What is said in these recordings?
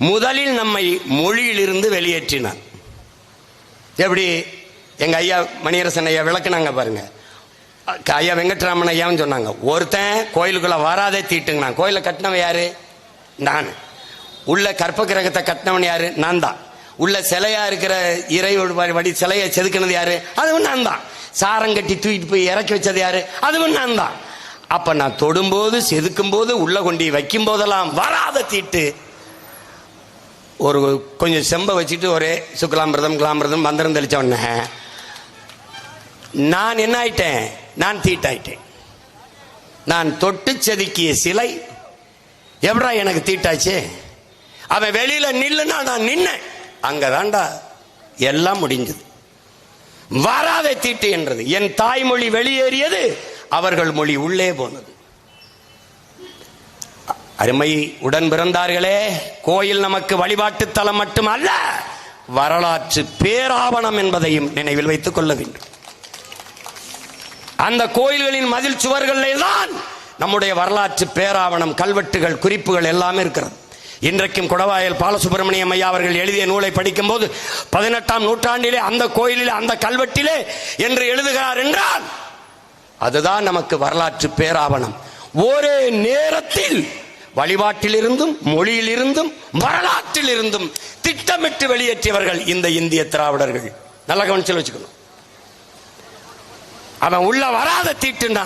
முதலில் நம்மை மொழியிலிருந்து வெளியேற்றினார். எப்படி எங்க ஐயா மணியரசன் ஐயா விளக்குனாங்க பாருங்க. ஐயா வெங்கட்ராமன் ஐயாவும் சொன்னாங்க, ஒருத்தன் கோயிலுக்குள்ள வராதே தீட்டுங்க. கோயிலை கட்டினவன் யாரு? நான். உள்ள கற்ப கிரகத்தை கட்டினவன் யாரு? நான் தான். உள்ள சிலையா இருக்கிற இறை வடி சிலையை செதுக்கினது யாரு? அதுவும் நான் தான். சாரம் கட்டி தூக்கிட்டு போய் இறக்கி வச்சது யாரு? அதுவும் நான் தான். அப்ப நான் தொடும்போது செதுக்கும் போது உள்ள கொண்டு வைக்கும் போதெல்லாம் வராத தீட்டு. ஒரு கொஞ்சம் செம்ப வச்சுட்டு ஒரே சுக்கலாமிரதம் கிளாமிரதம் மந்திரம் தெளிச்ச உடனே நான் என்ன ஆயிட்டேன்? நான் தீட்டாயிட்டேன். நான் தொட்டு செதுக்கிய சிலை எப்படா எனக்கு தீட்டாச்சு? அவன் வெளியில நில்லுன்னா நான் நின்னேன். அங்கதான்டா எல்லாம் முடிஞ்சது. வராத தீட்டு என்றது. என் தாய்மொழி வெளியேறியது, அவர்கள் மொழி உள்ளே போனது. அருமை உடன் பிறந்தார்களே, கோயில் நமக்கு வழிபாட்டு தலம் மட்டுமல்ல, வரலாற்று பேராவணம் என்பதையும் நினைவில் வைத்துக் கொள்ள வேண்டும். அந்த கோயில்களின் மதில் சுவர்களிலே தான் நம்முடைய வரலாற்று பேராவணம், கல்வெட்டுகள், குறிப்புகள் எல்லாமே இருக்கிறது. இன்றைக்கும் குடவாயல் பாலசுப்பிரமணியம் ஐயா அவர்கள் எழுதிய நூலை படிக்கும் போது 18ஆம் நூற்றாண்டிலே அந்த கோயிலிலே அந்த கல்வெட்டிலே என்று எழுதுகிறார் என்றால் அதுதான் நமக்கு வரலாற்று பேராவணம். ஒரே நேரத்தில் வழிபாட்டிலிருந்தும் மொழியிலிருந்தும் வரலாற்றிலிருந்தும் திட்டமிட்டு வெளியேற்றியவர்கள் இந்த இந்திய திராவிடர்கள். நல்ல கவனிச்சல் வச்சுக்கணும். அவன் உள்ள வராத தீட்டுனா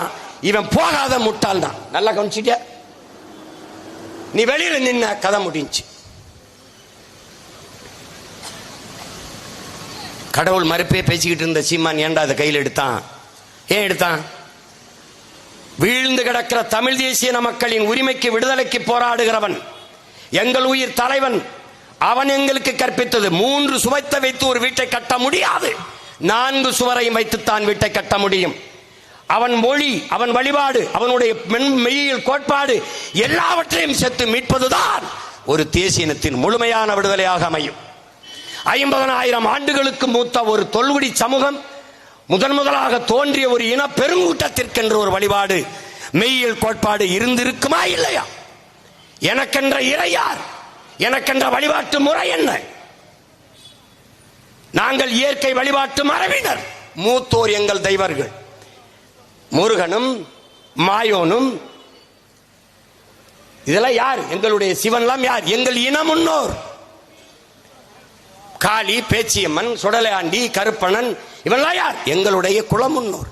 இவன் போகாத முட்டாள் தான். நல்லா கவனிச்சிட்டியா? நீ வெளியில நின்ன கதை முடிஞ்சு. கடவுள் மறுப்பே பேசிக்கிட்டு இருந்த சீமான் ஏண்டா அதை கையில் எடுத்தான்? ஏன் எடுத்தான்? வீழ்ந்து கிடக்கிற தமிழ் தேசிய மக்களின் உரிமைக்கு விடுதலைக்கு போராடுகிறவன், எங்கள் உயிர் தலைவன். அவன் எங்களுக்கு கற்பித்தது 3 சுவத்தை வைத்து ஒரு வீட்டை கட்ட முடியாது, 4 சுவரையும் வைத்துத்தான் வீட்டை கட்ட முடியும். அவன் மொழி, அவன் வழிபாடு, அவனுடைய மெய்யியல் கோட்பாடு எல்லாவற்றையும் சேர்த்து மீட்பதுதான் ஒரு தேசியத்தின் முழுமையான விடுதலையாக அமையும். 50,000 ஆண்டுகளுக்கு மூத்த ஒரு தொல்குடி சமூகம், முதலாக தோன்றிய ஒரு இன பெருங்கூட்டத்திற்கென்று ஒரு வழிபாடு, மெய்யியல் கோட்பாடு இருந்திருக்குமா இல்லையா? எனக்கென்ற இறை யார்? எனக்கென்ற வழிபாட்டு முறை என்ன? நாங்கள் இயற்கை வழிபாட்டு மரபினர். மூத்தோர் எங்கள் தெய்வர்கள் முருகனும் மாயோனும். இதெல்லாம் யார்? எங்களுடைய சிவன்லாம் யார்? எங்கள் இன முன்னோர். காளி, பேச்சியம்மன், சுடலையாண்டி, கருப்பணன், இவெல்லாம் யார்? எங்களுடைய குல முன்னோர்.